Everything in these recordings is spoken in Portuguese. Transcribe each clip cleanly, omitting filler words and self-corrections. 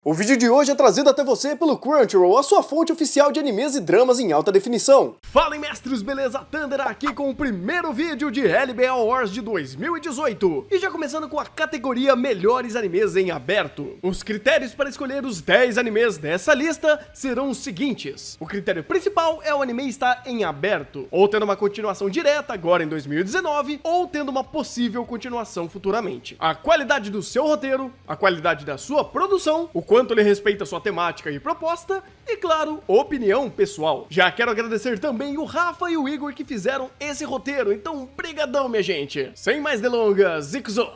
O vídeo de hoje é trazido até você pelo Crunchyroll, a sua fonte oficial de animes e dramas em alta definição. Fala, mestres, beleza? Thunder aqui com o primeiro vídeo de LBA Wars de 2018. E já começando com a categoria Melhores Animes em Aberto. Os critérios para escolher os 10 animes dessa lista serão os seguintes. O critério principal é o anime estar em aberto, ou tendo uma continuação direta agora em 2019, ou tendo uma possível continuação futuramente. A qualidade do seu roteiro, a qualidade da sua produção, o quanto ele respeita sua temática e proposta, e claro, opinião pessoal. Já quero agradecer também o Rafa e o Igor que fizeram esse roteiro, então brigadão, minha gente. Sem mais delongas, Zikuzo!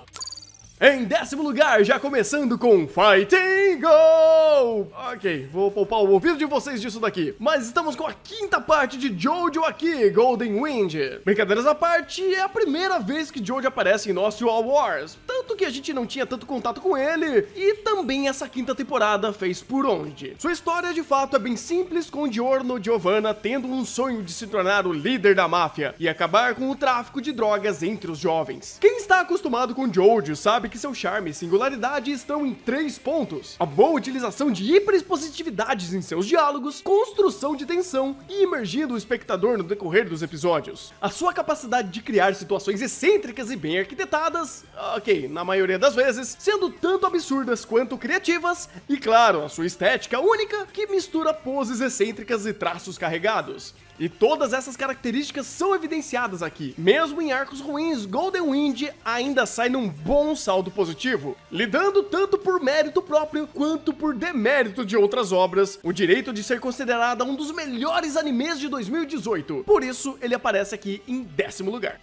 Em 10º lugar, já começando com Fighting Go! Ok, vou poupar o ouvido de vocês disso daqui. Mas estamos com a 5ª parte de Jojo aqui, Golden Wind. Brincadeiras à parte, é a primeira vez que Jojo aparece em nosso All Wars. Tanto que a gente não tinha tanto contato com ele. E também essa 5ª temporada fez por onde. Sua história de fato é bem simples, com Giorno Giovanna tendo um sonho de se tornar o líder da máfia e acabar com o tráfico de drogas entre os jovens. Quem está acostumado com Jojo sabe que seu charme e singularidade estão em 3 pontos: a boa utilização de hiperexpositividades em seus diálogos, construção de tensão e imergindo o espectador no decorrer dos episódios. A sua capacidade de criar situações excêntricas e bem arquitetadas, ok, na maioria das vezes, sendo tanto absurdas quanto criativas, e claro, a sua estética única que mistura poses excêntricas e traços carregados. E todas essas características são evidenciadas aqui. Mesmo em arcos ruins, Golden Wind ainda sai num bom saldo positivo, lidando tanto por mérito próprio quanto por demérito de outras obras, o direito de ser considerada um dos melhores animes de 2018. Por isso, ele aparece aqui em 10º lugar.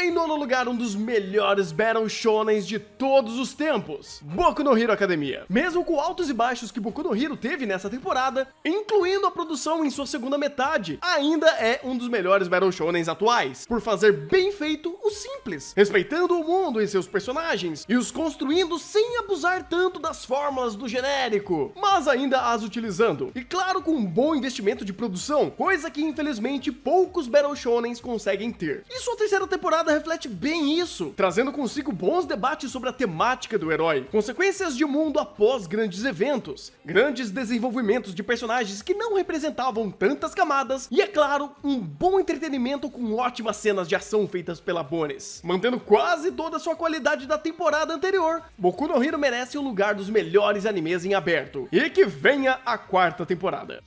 Em 9º lugar, um dos melhores Battle Shonens de todos os tempos, Boku no Hero Academia. Mesmo com altos e baixos que Boku no Hero teve nessa temporada, incluindo a produção em sua segunda metade, ainda é um dos melhores Battle Shonens atuais, por fazer bem feito o simples, respeitando o mundo e seus personagens, e os construindo sem abusar tanto das fórmulas do genérico, mas ainda as utilizando. E claro, com um bom investimento de produção, coisa que infelizmente poucos Battle Shonens conseguem ter. E sua 3ª temporada reflete bem isso, trazendo consigo bons debates sobre a temática do herói, consequências de mundo após grandes eventos, grandes desenvolvimentos de personagens que não representavam tantas camadas, e é claro, um bom entretenimento com ótimas cenas de ação feitas pela Bones. Mantendo quase toda a sua qualidade da temporada anterior, Boku no Hero merece o lugar dos melhores animes em aberto, e que venha a 4ª temporada.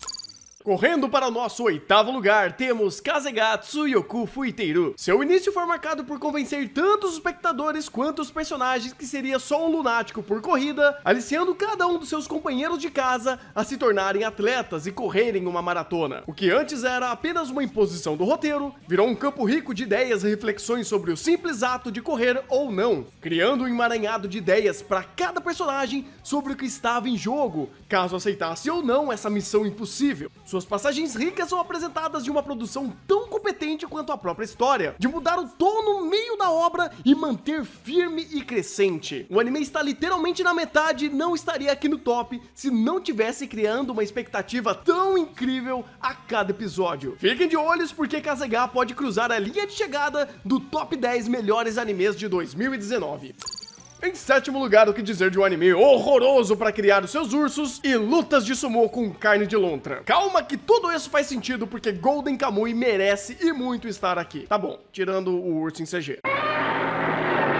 Correndo para o nosso 8º lugar, temos Kazegatsu Yoku Fuiteiru. Seu início foi marcado por convencer tanto os espectadores quanto os personagens que seria só um lunático por corrida, aliciando cada um dos seus companheiros de casa a se tornarem atletas e correrem uma maratona. O que antes era apenas uma imposição do roteiro, virou um campo rico de ideias e reflexões sobre o simples ato de correr ou não, criando um emaranhado de ideias para cada personagem sobre o que estava em jogo, caso aceitasse ou não essa missão impossível. Suas passagens ricas são apresentadas de uma produção tão competente quanto a própria história, de mudar o tom no meio da obra e manter firme e crescente. O anime está literalmente na metade e não estaria aqui no top se não tivesse criando uma expectativa tão incrível a cada episódio. Fiquem de olhos porque Kazega pode cruzar a linha de chegada do top 10 melhores animes de 2019. Em 7º lugar, o que dizer de um anime horroroso para criar os seus ursos e lutas de sumô com carne de lontra. Calma que tudo isso faz sentido porque Golden Kamuy merece e muito estar aqui. Tá bom, tirando o urso em CG.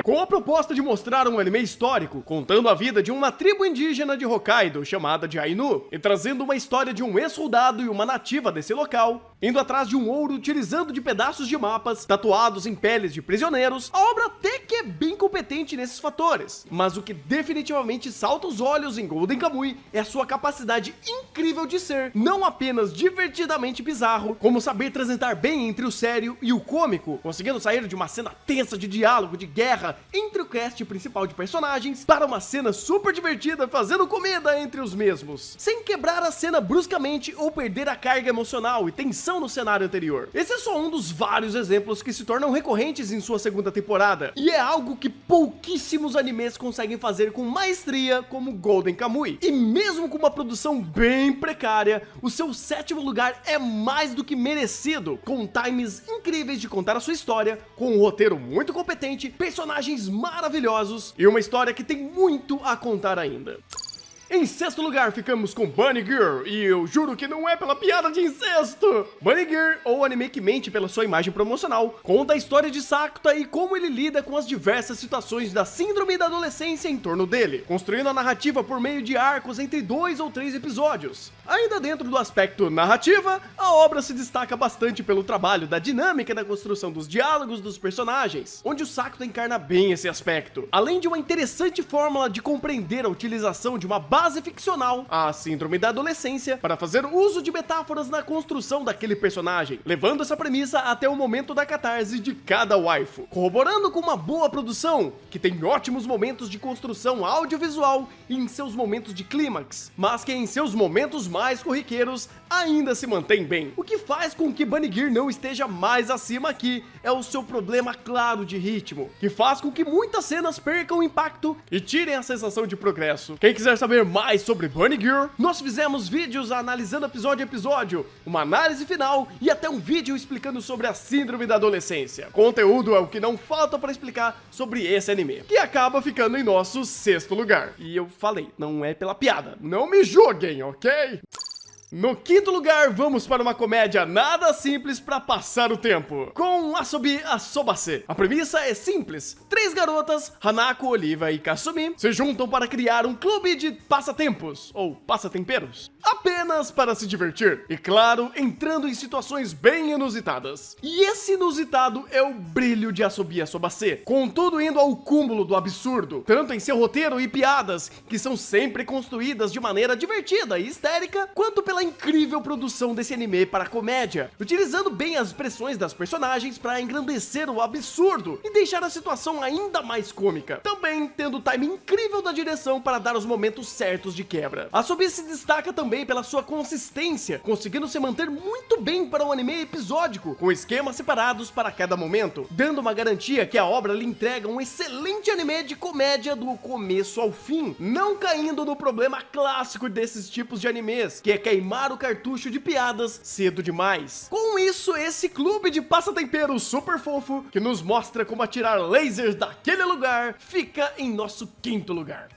Com a proposta de mostrar um anime histórico, contando a vida de uma tribo indígena de Hokkaido, chamada de Ainu, e trazendo uma história de um ex-soldado e uma nativa desse local, indo atrás de um ouro utilizando de pedaços de mapas, tatuados em peles de prisioneiros, a obra até que é bem competente nesses fatores. Mas o que definitivamente salta os olhos em Golden Kamuy é a sua capacidade incrível de ser, não apenas divertidamente bizarro, como saber transitar bem entre o sério e o cômico, conseguindo sair de uma cena tensa de diálogo, de guerra, entre o cast principal de personagens para uma cena super divertida fazendo comida entre os mesmos, sem quebrar a cena bruscamente ou perder a carga emocional e tensão no cenário anterior. Esse é só um dos vários exemplos que se tornam recorrentes em sua 2ª temporada, e é algo que pouquíssimos animes conseguem fazer com maestria como Golden Kamuy. E mesmo com uma produção bem precária, o seu 7º lugar é mais do que merecido, com times incríveis de contar a sua história, com um roteiro muito competente, personagens maravilhosos e uma história que tem muito a contar ainda. Em sexto lugar ficamos com Bunny Girl, e eu juro que não é pela piada de incesto. Bunny Girl, ou anime que mente pela sua imagem promocional, conta a história de Sakuta e como ele lida com as diversas situações da síndrome da adolescência em torno dele, construindo a narrativa por meio de arcos entre 2 ou 3 episódios. Ainda dentro do aspecto narrativa, a obra se destaca bastante pelo trabalho da dinâmica da construção dos diálogos dos personagens, onde o Sakuta encarna bem esse aspecto, além de uma interessante fórmula de compreender a utilização de uma base ficcional, a síndrome da adolescência, para fazer uso de metáforas na construção daquele personagem, levando essa premissa até o momento da catarse de cada waifu, corroborando com uma boa produção, que tem ótimos momentos de construção audiovisual e em seus momentos de clímax, mas que em seus momentos mais corriqueiros ainda se mantém bem. O que faz com que Bunny Girl não esteja mais acima aqui é o seu problema claro de ritmo, que faz com que muitas cenas percam o impacto e tirem a sensação de progresso. Quem quiser saber mais sobre Bunny Girl, nós fizemos vídeos analisando episódio a episódio, uma análise final e até um vídeo explicando sobre a síndrome da adolescência. Conteúdo é o que não falta para explicar sobre esse anime, que acaba ficando em nosso sexto lugar. E eu falei, não é pela piada, não me julguem, ok? No quinto lugar, vamos para uma comédia nada simples para passar o tempo, com Asobi Asobase. A premissa é simples: 3 garotas, Hanako, Oliva e Kasumi, se juntam para criar um clube de passatempos, ou passatemperos, apenas para se divertir, e claro, entrando em situações bem inusitadas. E esse inusitado é o brilho de Asobi Asobase, contudo indo ao cúmulo do absurdo, tanto em seu roteiro e piadas, que são sempre construídas de maneira divertida e histérica, quanto pela incrível produção desse anime para a comédia, utilizando bem as expressões das personagens para engrandecer o absurdo e deixar a situação ainda mais cômica, também tendo o time incrível da direção para dar os momentos certos de quebra. A Asobi se destaca também pela sua consistência, conseguindo se manter muito bem para um anime episódico, com esquemas separados para cada momento, dando uma garantia que a obra lhe entrega um excelente anime de comédia do começo ao fim, não caindo no problema clássico desses tipos de animes, que é queimar o cartucho de piadas cedo demais. Com isso, esse clube de passatempero super fofo, que nos mostra como atirar lasers daquele lugar, fica em nosso quinto lugar.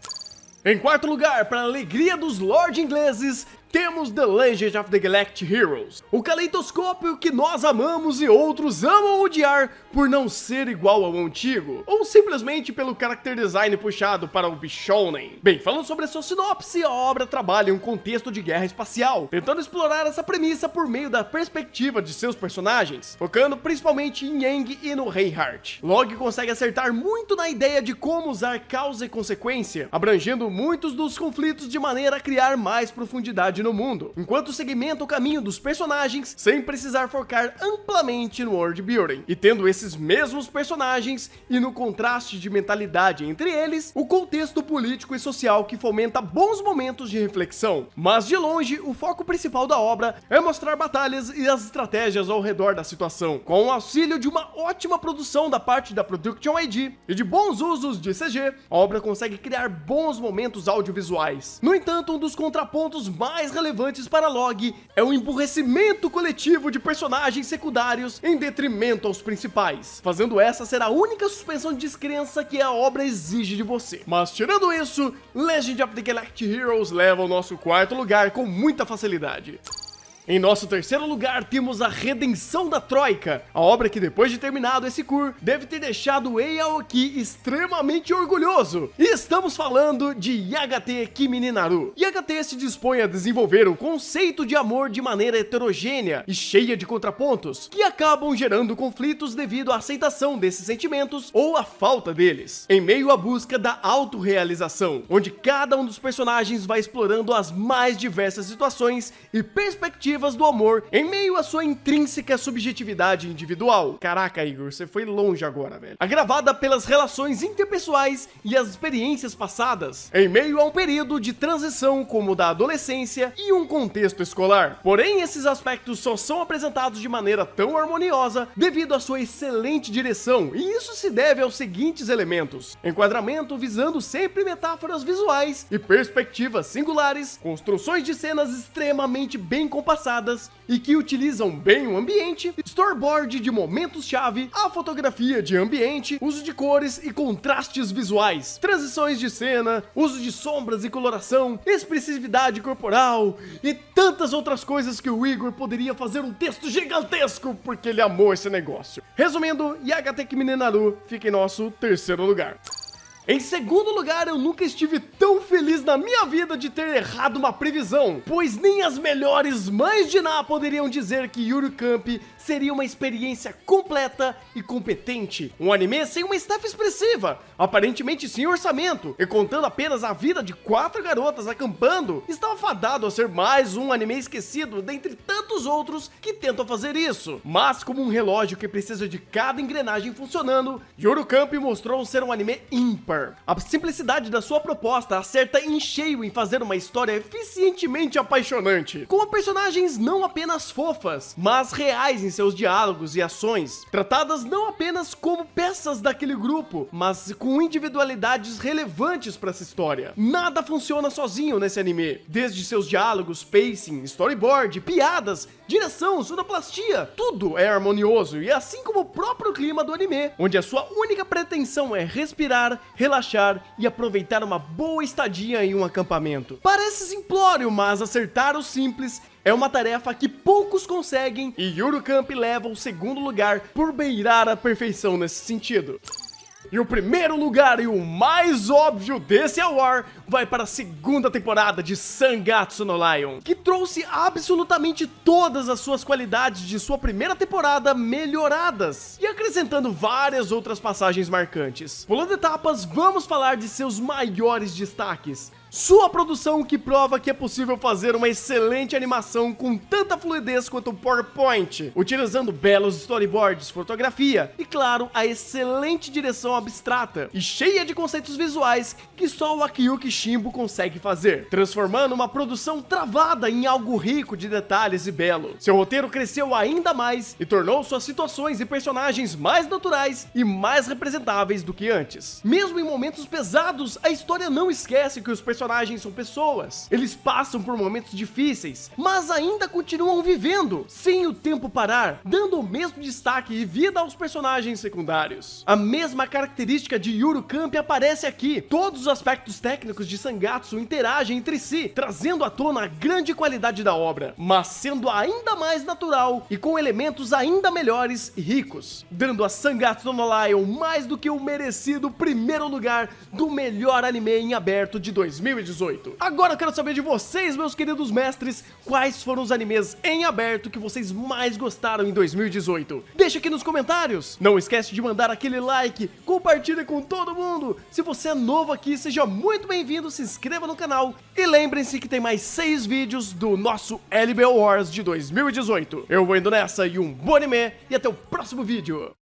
Em quarto lugar, para a alegria dos Lord ingleses, temos The Legend of the Galactic Heroes, o caleidoscópio que nós amamos e outros amam odiar por não ser igual ao antigo, ou simplesmente pelo character design puxado para o Bishonen. Bem, falando sobre a sua sinopse, a obra trabalha em um contexto de guerra espacial, tentando explorar essa premissa por meio da perspectiva de seus personagens, focando principalmente em Yang e no Reinhardt. Log consegue acertar muito na ideia de como usar causa e consequência, abrangendo muitos dos conflitos de maneira a criar mais profundidade no mundo, enquanto segmenta o caminho dos personagens sem precisar focar amplamente no world building, e tendo esses mesmos personagens e no contraste de mentalidade entre eles, o contexto político e social que fomenta bons momentos de reflexão. Mas de longe, o foco principal da obra é mostrar batalhas e as estratégias ao redor da situação, com o auxílio de uma ótima produção da parte da Production ID e de bons usos de CG, a obra consegue criar bons momentos audiovisuais. No entanto, um dos contrapontos mais relevantes para Log é o emburrecimento coletivo de personagens secundários em detrimento aos principais, fazendo essa ser a única suspensão de descrença que a obra exige de você. Mas tirando isso, Legend of the Galactic Heroes leva ao nosso quarto lugar com muita facilidade. Em nosso terceiro lugar, temos a Redenção da Troika, a obra que depois de terminado esse cur, deve ter deixado o Ei Aoki extremamente orgulhoso. E estamos falando de Yagate Kimi ni Naru. Yagate se dispõe a desenvolver o conceito de amor de maneira heterogênea e cheia de contrapontos, que acabam gerando conflitos devido à aceitação desses sentimentos ou à falta deles, em meio à busca da autorrealização, onde cada um dos personagens vai explorando as mais diversas situações e perspectivas do amor em meio à sua intrínseca subjetividade individual. Caraca, Igor, você foi longe agora, velho. Agravada pelas relações interpessoais e as experiências passadas, em meio a um período de transição como o da adolescência e um contexto escolar. Porém, esses aspectos só são apresentados de maneira tão harmoniosa devido à sua excelente direção, e isso se deve aos seguintes elementos: enquadramento visando sempre metáforas visuais e perspectivas singulares, construções de cenas extremamente bem compassíveis passadas e que utilizam bem o ambiente, storyboard de momentos-chave, a fotografia de ambiente, uso de cores e contrastes visuais, transições de cena, uso de sombras e coloração, expressividade corporal e tantas outras coisas que o Igor poderia fazer um texto gigantesco porque ele amou esse negócio. Resumindo, Yagateki Minenaru fica em nosso terceiro lugar. Em segundo lugar, eu nunca estive tão feliz na minha vida de ter errado uma previsão, pois nem as melhores mães de Ná poderiam dizer que Yuru Camp seria uma experiência completa e competente. Um anime sem uma staff expressiva, aparentemente sem orçamento, e contando apenas a vida de 4 garotas acampando, estava fadado a ser mais um anime esquecido dentre tantos outros que tentam fazer isso. Mas como um relógio que precisa de cada engrenagem funcionando, Yuru Camp mostrou ser um anime ímpar. A simplicidade da sua proposta acerta em cheio em fazer uma história eficientemente apaixonante, com personagens não apenas fofas, mas reais em seus diálogos e ações, tratadas não apenas como peças daquele grupo, mas com individualidades relevantes para essa história. Nada funciona sozinho nesse anime, desde seus diálogos, pacing, storyboard, piadas, direção, sonoplastia, tudo é harmonioso e assim como o próprio clima do anime, onde a sua única pretensão é respirar, relaxar e aproveitar uma boa estadia em um acampamento. Parece simplório, mas acertar o simples é uma tarefa que poucos conseguem e Yuru Camp leva o segundo lugar por beirar a perfeição nesse sentido. E o primeiro lugar e o mais óbvio desse award vai para a segunda temporada de Sangatsu no Lion, que trouxe absolutamente todas as suas qualidades de sua primeira temporada melhoradas e acrescentando várias outras passagens marcantes. Pulando etapas, vamos falar de seus maiores destaques. Sua produção que prova que é possível fazer uma excelente animação com tanta fluidez quanto o PowerPoint, utilizando belos storyboards, fotografia e, claro, a excelente direção abstrata e cheia de conceitos visuais que só o Akiyuki Shimbo consegue fazer, transformando uma produção travada em algo rico de detalhes e belo. Seu roteiro cresceu ainda mais e tornou suas situações e personagens mais naturais e mais representáveis do que antes. Mesmo em momentos pesados, a história não esquece que os personagens são pessoas. Eles passam por momentos difíceis, mas ainda continuam vivendo, sem o tempo parar, dando o mesmo destaque e vida aos personagens secundários. A mesma característica de Yuru Camp aparece aqui. Todos os aspectos técnicos de Sangatsu interagem entre si, trazendo à tona a grande qualidade da obra, mas sendo ainda mais natural e com elementos ainda melhores e ricos, dando a Sangatsu no Lion mais do que o merecido primeiro lugar do melhor anime em aberto de 2018. Agora eu quero saber de vocês, meus queridos mestres, quais foram os animes em aberto que vocês mais gostaram em 2018. Deixa aqui nos comentários. Não esquece de mandar aquele like, compartilha com todo mundo. Se você é novo aqui, seja muito bem-vindo, se inscreva no canal e lembrem-se que tem mais 6 vídeos do nosso LBO Wars de 2018. Eu vou indo nessa e um bom anime e até o próximo vídeo.